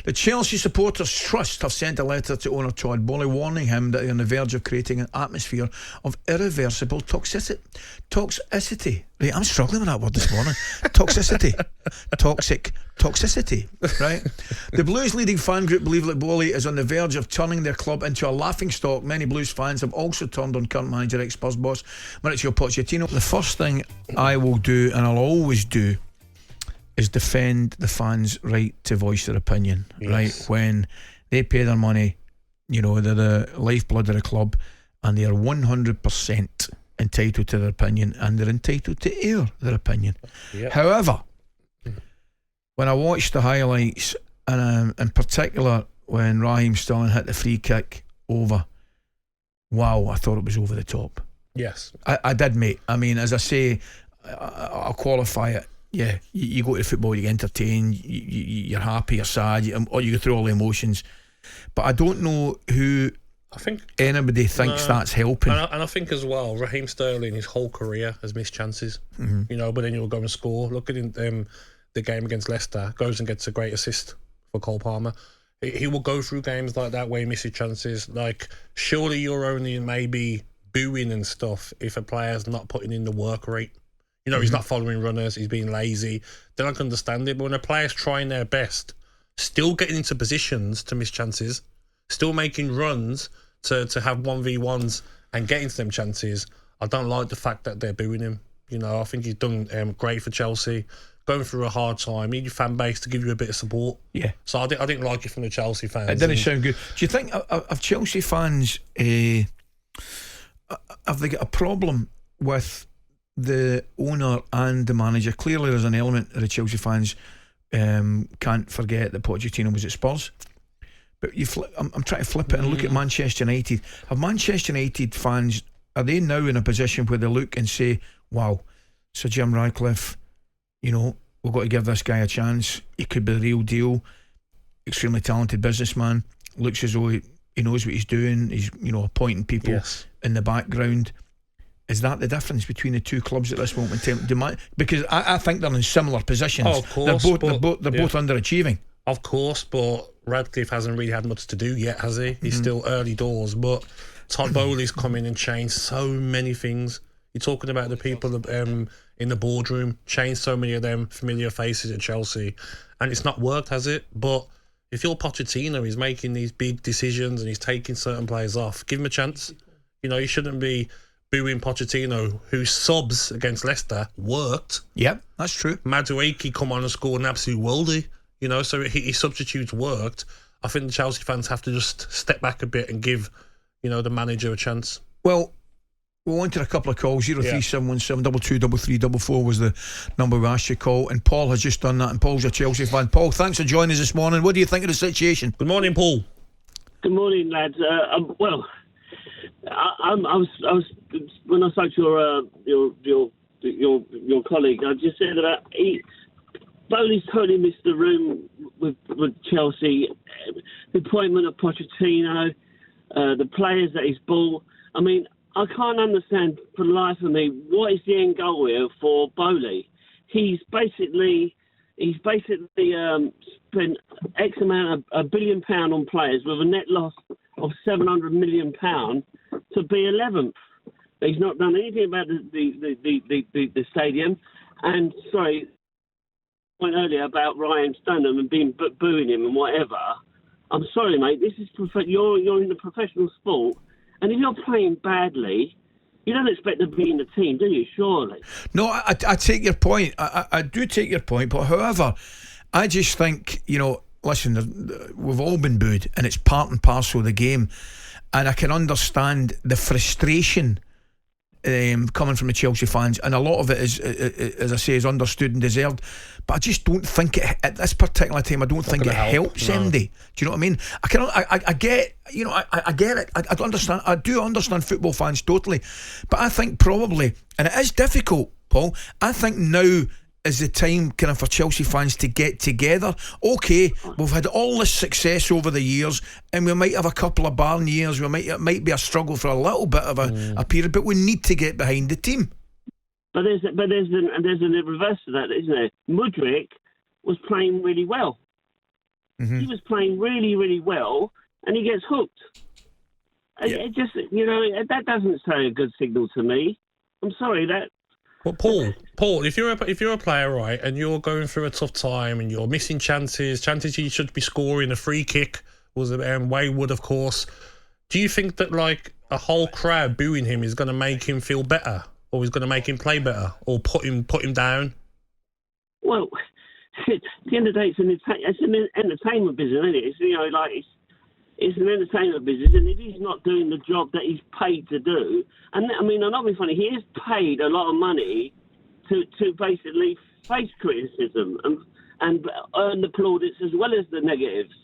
The Chelsea Supporters Trust have sent a letter to owner Todd, Boehly, warning him that they're on the verge of creating an atmosphere of irreversible toxicity. Right, I'm struggling with that word this morning. Toxicity. Toxicity. Right. The Blues' leading fan group believe that Boehly is on the verge of turning their club into a laughingstock. Many Blues fans have also turned on current manager, ex-Spurs boss Mauricio Pochettino. The first thing I will do, and I'll always do, is defend the fans' right to voice their opinion. Yes. Right, when they pay their money, you know, they're the lifeblood of the club, and they are 100% entitled to their opinion, and they're entitled to air their opinion. Yep. However, when I watched the highlights, and in particular when Raheem Sterling hit the free kick over, wow, I thought it was over the top. Yes, I did, mate. I mean, as I say, I'll qualify it. Yeah, you go to football, you get entertained, you're happy, you're sad, or you go through all the emotions. But I don't know who anybody thinks that's helping. And I think as well, Raheem Sterling, his whole career has missed chances. You know, but then he'll go and score. Look at him, the game against Leicester, goes and gets a great assist for Cole Palmer. He will go through games like that where he misses chances. Like, surely you're only maybe booing and stuff if a player's not putting in the work rate. You know, he's not following runners, he's being lazy. Then I can understand it. But when a player's trying their best, still getting into positions to miss chances, still making runs to have 1v1s and getting to them chances, I don't like the fact that they're booing him. You know, I think he's done great for Chelsea. Going through a hard time, you need your fan base to give you a bit of support. Yeah. So I didn't like it from the Chelsea fans. It didn't sound good. Do you think have Chelsea fans have they got a problem with the owner and the manager? Clearly there's an element of the Chelsea fans can't forget that Pochettino was at Spurs, but I'm trying to flip it and look at Manchester United. Have Manchester United fans, are they now in a position where they look and say, wow, Sir Jim Ratcliffe, you know, we've got to give this guy a chance, he could be the real deal, extremely talented businessman, looks as though he knows what he's doing, he's, you know, appointing people in the background. Is that the difference between the two clubs at this moment in time? Because I think they're in similar positions. Oh, of course, they're both underachieving. Of course, but Radcliffe hasn't really had much to do yet, has he? He's still early doors. But Todd Boehly's come in and changed so many things. You're talking about the people in the boardroom, changed so many of them familiar faces at Chelsea, and it's not worked, has it? But if you're Pochettino, he's making these big decisions and he's taking certain players off. Give him a chance. You know, you shouldn't be booing Pochettino, whose subs against Leicester worked. Yep, that's true. Madueke come on and scored an absolute worldie. You know, so his substitutes worked. I think the Chelsea fans have to just step back a bit and give, you know, the manager a chance. Well, we wanted a couple of calls. 03717223344 was the number we asked you to call, and Paul has just done that, and Paul's a Chelsea fan. Paul, thanks for joining us this morning. What do you think of the situation? Good morning, Paul. Good morning, lads. Well, I was when I spoke to your colleague, I just said that Boehly's totally missed the room with Chelsea. The appointment of Pochettino, the players that he's bought. I mean, I can't understand for the life of me what is the end goal here for Boehly. He's basically spent X amount of £1 billion on players with a net loss of £700 million to be 11th. He's not done anything about the stadium. And sorry, point earlier about Raheem Sterling and booing him and whatever. I'm sorry, mate. This is you're in the professional sport, and if you're playing badly, you don't expect to be in the team, do you? Surely. No, I take your point. I do take your point, but however, I just think, you know, listen, we've all been booed, and it's part and parcel of the game, and I can understand the frustration coming from the Chelsea fans, and a lot of it is, as I say, is understood and deserved. But I just don't think it, at this particular time, I don't think it helps MD. Do you know what I mean? I get, you know, I get it. I understand. I do understand football fans totally, but I think probably, and it is difficult, Paul. I think now is the time kind of for Chelsea fans to get together. Okay, we've had all this success over the years, and we might have a couple of barren years. It might be a struggle for a little bit of a period, but we need to get behind the team. But there's a reverse to that, isn't there? Mudryk was playing really well. He was playing really, really well, and he gets hooked. Yeah. It just, that doesn't say a good signal to me. I'm sorry that. Well, Paul, if you're a player, right, and you're going through a tough time and you're missing chances you should be scoring, a free kick was wayward, of course. Do you think that like a whole crowd booing him is going to make him feel better, or is going to make him play better, or put him down? Well, at the end of the day, it's an entertainment business, isn't it? It's an entertainment business, and if he's not doing the job that he's paid to do, and I mean, I'm not being funny, he is paid a lot of money to basically face criticism and earn the plaudits as well as the negatives.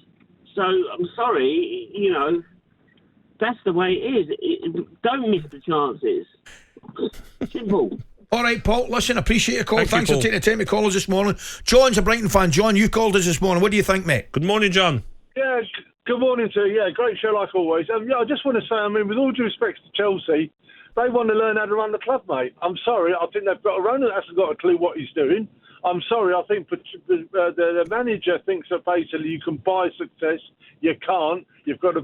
So I'm sorry, that's the way it is. Don't miss the chances. Simple. All right, Paul, listen, appreciate your call. Thanks you, for taking the time to call us this morning. John's a Brighton fan. John, you called us this morning. What do you think, mate? Good morning, John. Yeah, good morning to you. Yeah, great show like always. I just want to say, with all due respect to Chelsea, they want to learn how to run the club, mate. I'm sorry. I think they've got a runner that hasn't got a clue what he's doing. I'm sorry. I think the manager thinks that basically you can buy success. You can't. You've got to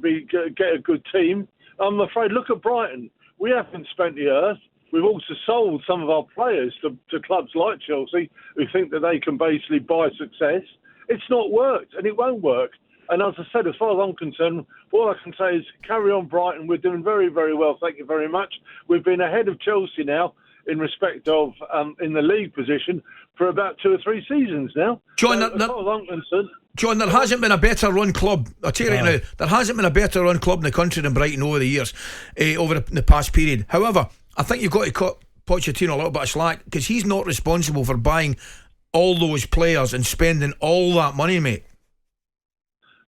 get a good team. I'm afraid, look at Brighton. We haven't spent the earth. We've also sold some of our players to clubs like Chelsea who think that they can basically buy success. It's not worked, and it won't work. And as I said, as far as I'm concerned, all I can say is carry on, Brighton. We're doing very, very well. Thank you very much. We've been ahead of Chelsea now in respect of in the league position for about 2 or 3 seasons now. John, so, as far as I'm concerned, John, there hasn't been a better run club. I'll tell you right now, there hasn't been a better run club in the country than Brighton over the years, over the past period. However, I think you've got to cut Pochettino a little bit of slack because he's not responsible for buying all those players and spending all that money, mate.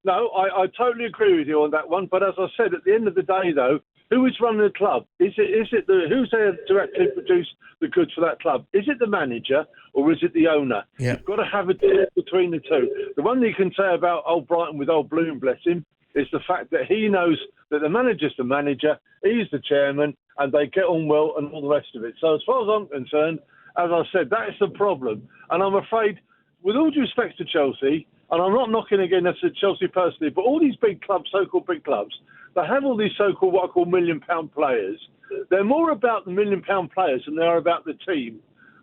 No, I totally agree with you on that one. But as I said, at the end of the day, though, who is running the club? Who's there to actually produce the goods for that club? Is it the manager or is it the owner? Yeah. You've got to have a deal between the two. The one thing you can say about old Brighton with old Bloom, bless him, is the fact that he knows that the manager's the manager, he's the chairman, and they get on well and all the rest of it. So as far as I'm concerned, as I said, that is the problem. And I'm afraid, with all due respect to Chelsea, and I'm not knocking against Chelsea personally, but all these big clubs, so-called big clubs, they have all these so-called what I call £1 million players. They're more about the £1 million players than they are about the team.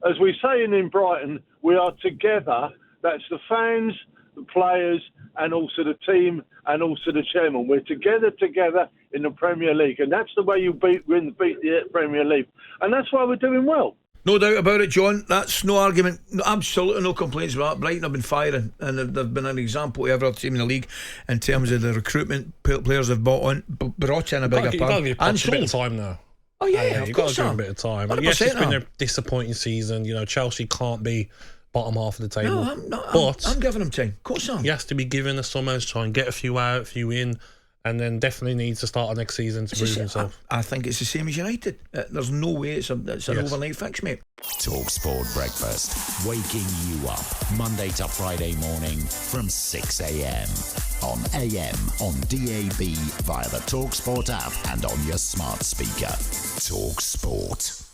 As we say in Brighton, we are together. That's the fans, the players, and also the team, and also the chairman. We're together in the Premier League, and that's the way you beat the Premier League, and that's why we're doing well. No doubt about it, John. That's no argument. Absolutely no complaints about that. Brighton have been firing, and they've been an example to every other team in the league in terms of the recruitment players they've brought in a bigger part. You've got to give Poch a bit of time now. Oh yeah, you've got to give him a bit of time. And yes, it's been a disappointing season. Chelsea can't be bottom half of the table. No, I'm giving him time. Of course I am. He has to be given the summers, try and get a few out, a few in. And then definitely needs to start next season to prove himself. I think it's the same as United. There's no way it's an overnight fix, mate. talkSPORT Breakfast, waking you up Monday to Friday morning from 6 a.m. on AM, on DAB, via the talkSPORT app and on your smart speaker. talkSPORT.